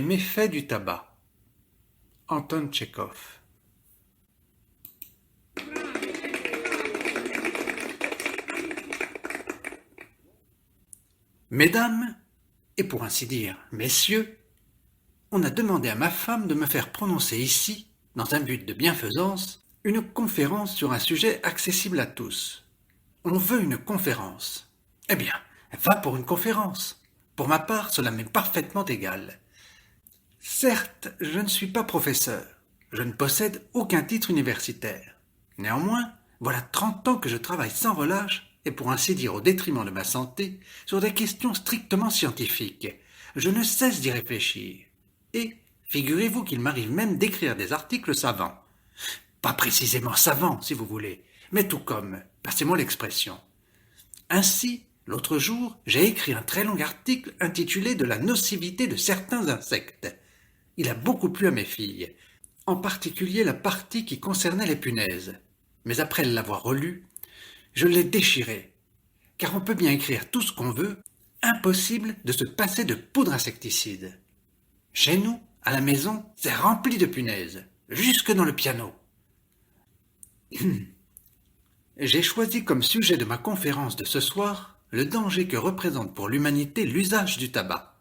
méfaits du tabac. Anton Tchekhov. Mesdames, et pour ainsi dire, messieurs, on a demandé à ma femme de me faire prononcer ici, dans un but de bienfaisance, une conférence sur un sujet accessible à tous. On veut une conférence. Eh bien, va pour une conférence. Pour ma part, cela m'est parfaitement égal. Certes, je ne suis pas professeur. Je ne possède aucun titre universitaire. Néanmoins, voilà 30 ans que je travaille sans relâche, et pour ainsi dire au détriment de ma santé, sur des questions strictement scientifiques. Je ne cesse d'y réfléchir. Et figurez-vous qu'il m'arrive même d'écrire des articles savants. Pas précisément savants, si vous voulez, mais tout comme, passez-moi l'expression. Ainsi, l'autre jour, j'ai écrit un très long article intitulé « De la nocivité de certains insectes ». Il a beaucoup plu à mes filles, en particulier la partie qui concernait les punaises. Mais après l'avoir relu, je l'ai déchiré, car on peut bien écrire tout ce qu'on veut, impossible de se passer de poudre insecticide. Chez nous, à la maison, c'est rempli de punaises, jusque dans le piano. J'ai choisi comme sujet de ma conférence de ce soir le danger que représente pour l'humanité l'usage du tabac.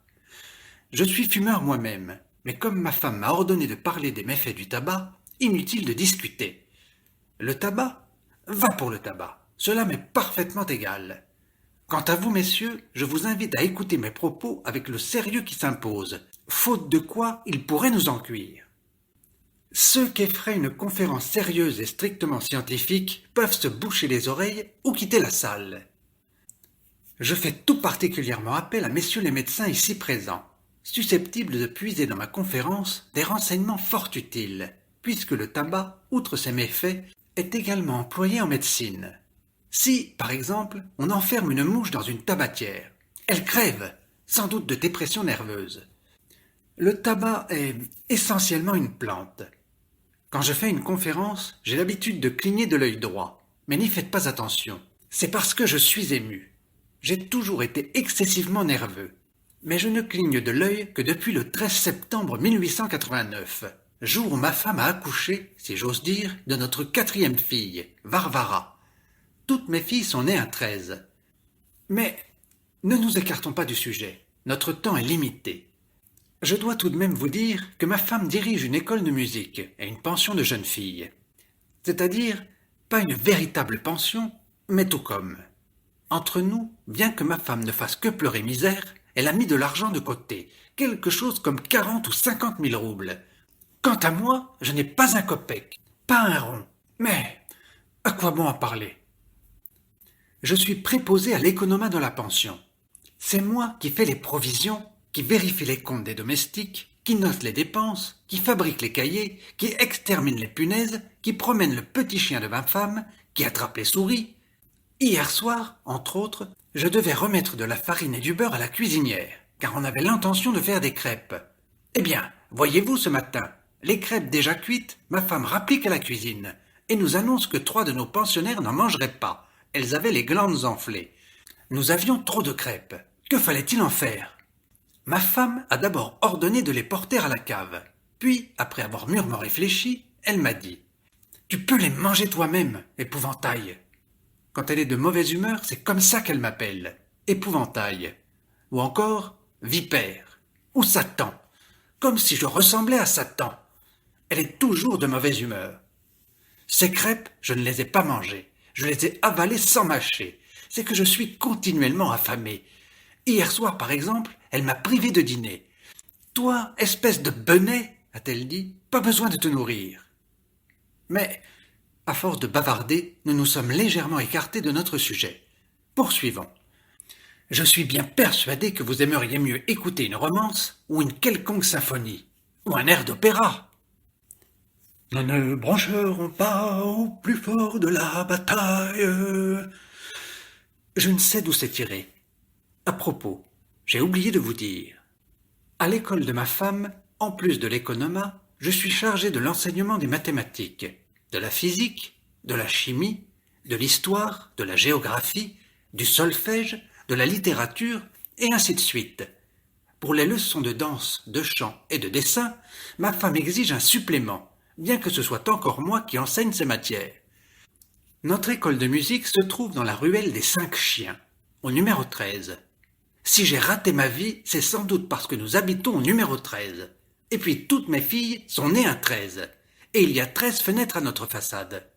Je suis fumeur moi-même, mais comme ma femme m'a ordonné de parler des méfaits du tabac, inutile de discuter. Le tabac, va pour le tabac, cela m'est parfaitement égal. Quant à vous, messieurs, je vous invite à écouter mes propos avec le sérieux qui s'impose, faute de quoi ils pourraient nous en cuire. Ceux qu'effraie une conférence sérieuse et strictement scientifique peuvent se boucher les oreilles ou quitter la salle. Je fais tout particulièrement appel à messieurs les médecins ici présents, susceptibles de puiser dans ma conférence des renseignements fort utiles, puisque le tabac, outre ses méfaits, est également employé en médecine. Si, par exemple, on enferme une mouche dans une tabatière, elle crève, sans doute de dépression nerveuse. Le tabac est essentiellement une plante. Quand je fais une conférence, j'ai l'habitude de cligner de l'œil droit, mais n'y faites pas attention, c'est parce que je suis ému. J'ai toujours été excessivement nerveux, mais je ne cligne de l'œil que depuis le 13 septembre 1889, jour où ma femme a accouché, si j'ose dire, de notre 4e fille, Varvara. Toutes mes filles sont nées un 13. Mais ne nous écartons pas du sujet, notre temps est limité. Je dois tout de même vous dire que ma femme dirige une école de musique et une pension de jeunes filles. C'est-à-dire, pas une véritable pension, mais tout comme. Entre nous, bien que ma femme ne fasse que pleurer misère, elle a mis de l'argent de côté, quelque chose comme 40 ou 50 000 roubles. Quant à moi, je n'ai pas un kopek, pas un rond. Mais à quoi bon en parler ? Je suis préposé à l'économat de la pension. C'est moi qui fais les provisions, qui vérifie les comptes des domestiques, qui note les dépenses, qui fabrique les cahiers, qui extermine les punaises, qui promène le petit chien de ma femme, qui attrape les souris. Hier soir, entre autres, je devais remettre de la farine et du beurre à la cuisinière, car on avait l'intention de faire des crêpes. Eh bien, voyez-vous ce matin, les crêpes déjà cuites, ma femme rapplique à la cuisine, et nous annonce que 3 de nos pensionnaires n'en mangeraient pas. Elles avaient les glandes enflées. Nous avions trop de crêpes. Que fallait-il en faire ? Ma femme a d'abord ordonné de les porter à la cave. Puis, après avoir mûrement réfléchi, elle m'a dit « Tu peux les manger toi-même, épouvantail !» Quand elle est de mauvaise humeur, c'est comme ça qu'elle m'appelle, épouvantail. Ou encore vipère, ou Satan, comme si je ressemblais à Satan. Elle est toujours de mauvaise humeur. Ces crêpes, je ne les ai pas mangées. Je les ai avalées sans mâcher. C'est que je suis continuellement affamé. Hier soir, par exemple, elle m'a privé de dîner. « Toi, espèce de benet, a-t-elle dit, pas besoin de te nourrir. » Mais, à force de bavarder, nous nous sommes légèrement écartés de notre sujet. Poursuivons. Je suis bien persuadé que vous aimeriez mieux écouter une romance ou une quelconque symphonie, ou un air d'opéra. Nous ne brancherons pas au plus fort de la bataille. Je ne sais d'où c'est tiré. À propos, j'ai oublié de vous dire. À l'école de ma femme, en plus de l'économat, je suis chargé de l'enseignement des mathématiques, de la physique, de la chimie, de l'histoire, de la géographie, du solfège, de la littérature, et ainsi de suite. Pour les leçons de danse, de chant et de dessin, ma femme exige un supplément, bien que ce soit encore moi qui enseigne ces matières. Notre école de musique se trouve dans la ruelle des 5 chiens, au numéro 13. Si j'ai raté ma vie, c'est sans doute parce que nous habitons au numéro 13. Et puis toutes mes filles sont nées un 13. Et il y a 13 fenêtres à notre façade.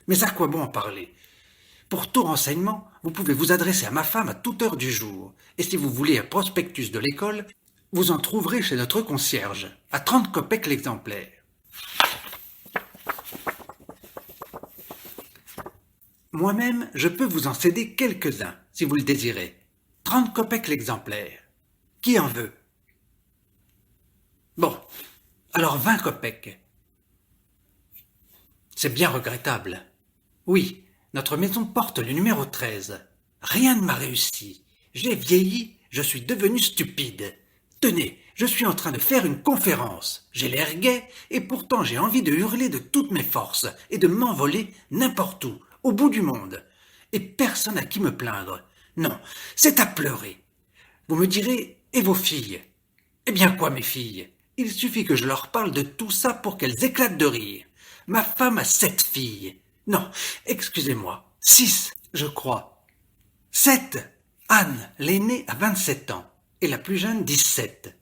Mais à quoi bon en parler? Pour tout renseignement, vous pouvez vous adresser à ma femme à toute heure du jour. Et si vous voulez un prospectus de l'école, vous en trouverez chez notre concierge, à 30 kopecks l'exemplaire. Moi-même, je peux vous en céder quelques-uns, si vous le désirez. 30 kopecks l'exemplaire. Qui en veut? Bon, alors 20 kopecks. C'est bien regrettable. Oui, notre maison porte le numéro 13. Rien ne m'a réussi. J'ai vieilli, je suis devenu stupide. Tenez, je suis en train de faire une conférence. J'ai l'air gai et pourtant j'ai envie de hurler de toutes mes forces et de m'envoler n'importe où, au bout du monde. Et personne à qui me plaindre. Non, c'est à pleurer. Vous me direz, et vos filles? Eh bien quoi, mes filles? Il suffit que je leur parle de tout ça pour qu'elles éclatent de rire. Ma femme a 7 filles. Non, excusez-moi, 6, je crois. 7. Anne, l'aînée, a 27 ans, et la plus jeune 17.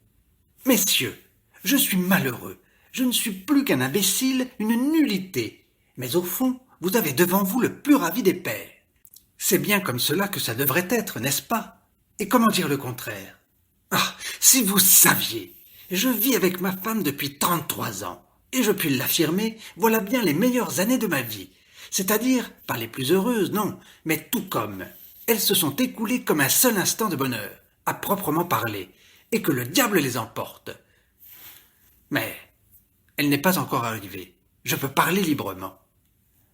Messieurs, je suis malheureux. Je ne suis plus qu'un imbécile, une nullité. Mais au fond, vous avez devant vous le plus ravi des pères. C'est bien comme cela que ça devrait être, n'est-ce pas? Et comment dire le contraire? Ah, si vous saviez! Je vis avec ma femme depuis 33 ans, et je puis l'affirmer, voilà bien les meilleures années de ma vie. C'est-à-dire, pas les plus heureuses, non, mais tout comme. Elles se sont écoulées comme un seul instant de bonheur, à proprement parler, et que le diable les emporte. Mais elle n'est pas encore arrivée. Je peux parler librement.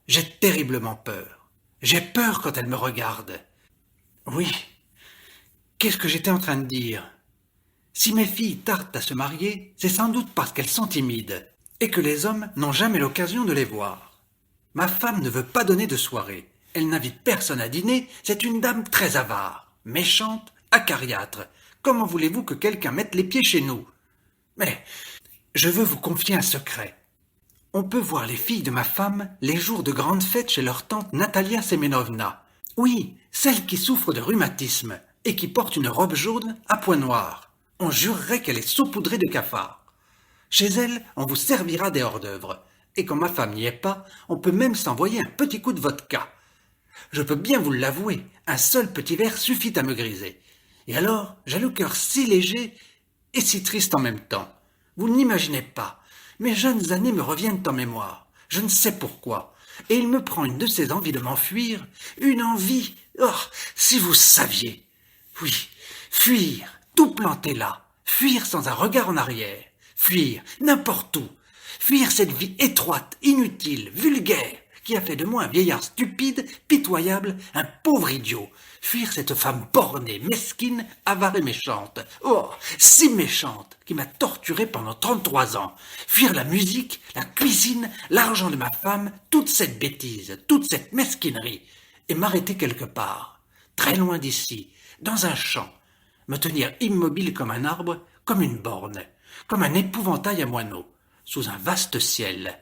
J'ai terriblement peur. J'ai peur quand elle me regarde. Oui. Qu'est-ce que j'étais en train de dire? Si mes filles tardent à se marier, c'est sans doute parce qu'elles sont timides, et que les hommes n'ont jamais l'occasion de les voir. Ma femme ne veut pas donner de soirée. Elle n'invite personne à dîner, c'est une dame très avare, méchante, acariâtre. Comment voulez-vous que quelqu'un mette les pieds chez nous? Mais je veux vous confier un secret. On peut voir les filles de ma femme les jours de grandes fêtes chez leur tante Natalia Semenovna. Oui, celle qui souffre de rhumatisme et qui porte une robe jaune à pois noirs. On jurerait qu'elle est saupoudrée de cafards. Chez elle, on vous servira des hors-d'œuvre. Et quand ma femme n'y est pas, on peut même s'envoyer un petit coup de vodka. Je peux bien vous l'avouer, un seul petit verre suffit à me griser. Et alors, j'ai le cœur si léger et si triste en même temps. Vous n'imaginez pas. Mes jeunes années me reviennent en mémoire. Je ne sais pourquoi. Et il me prend une de ces envies de m'enfuir. Une envie. Oh, si vous saviez. Oui, fuir, tout planter là. Fuir sans un regard en arrière. Fuir, n'importe où. Fuir cette vie étroite, inutile, vulgaire, qui a fait de moi un vieillard stupide, pitoyable, un pauvre idiot. Fuir cette femme bornée, mesquine, avare et méchante. Oh, si méchante, qui m'a torturé pendant 33 ans. Fuir la musique, la cuisine, l'argent de ma femme, toute cette bêtise, toute cette mesquinerie. Et m'arrêter quelque part, très loin d'ici, dans un champ. Me tenir immobile comme un arbre, comme une borne, comme un épouvantail à moineaux, sous un vaste ciel.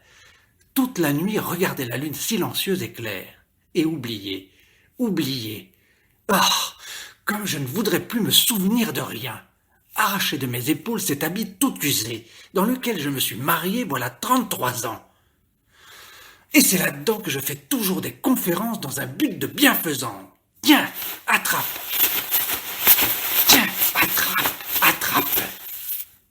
Toute la nuit regarder la lune silencieuse et claire, et oublier, oublier. Ah, comme je ne voudrais plus me souvenir de rien. Arracher de mes épaules cet habit tout usé, dans lequel je me suis marié voilà 33 ans. Et c'est là-dedans que je fais toujours des conférences dans un but de bienfaisance. Tiens, attrape. Tiens, attrape, attrape.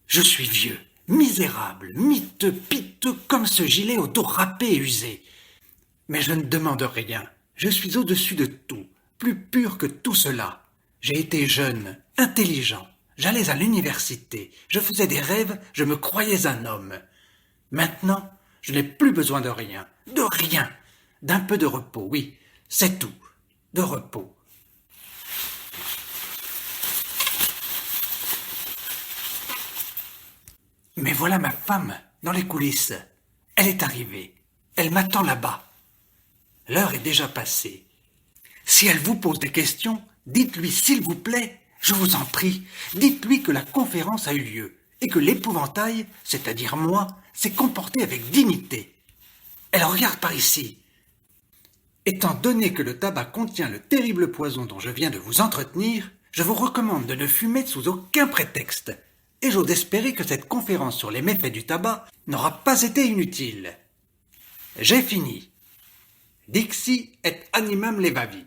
Je suis vieux, misérable, miteux, piteux, comme ce gilet au dos râpé et usé. Mais je ne demande rien. Je suis au-dessus de tout, plus pur que tout cela. J'ai été jeune, intelligent. J'allais à l'université. Je faisais des rêves, je me croyais un homme. Maintenant, je n'ai plus besoin de rien. De rien. D'un peu de repos, oui, c'est tout. De repos. Mais voilà ma femme, dans les coulisses. Elle est arrivée. Elle m'attend là-bas. L'heure est déjà passée. Si elle vous pose des questions, dites-lui, s'il vous plaît, Je vous en prie, dites-lui que la conférence a eu lieu et que l'épouvantail, c'est-à-dire moi, s'est comporté avec dignité. Alors regarde par ici. Étant donné que le tabac contient le terrible poison dont je viens de vous entretenir, je vous recommande de ne fumer sous aucun prétexte. Et j'ose espérer que cette conférence sur les méfaits du tabac n'aura pas été inutile. J'ai fini. Dixi et animam levavi.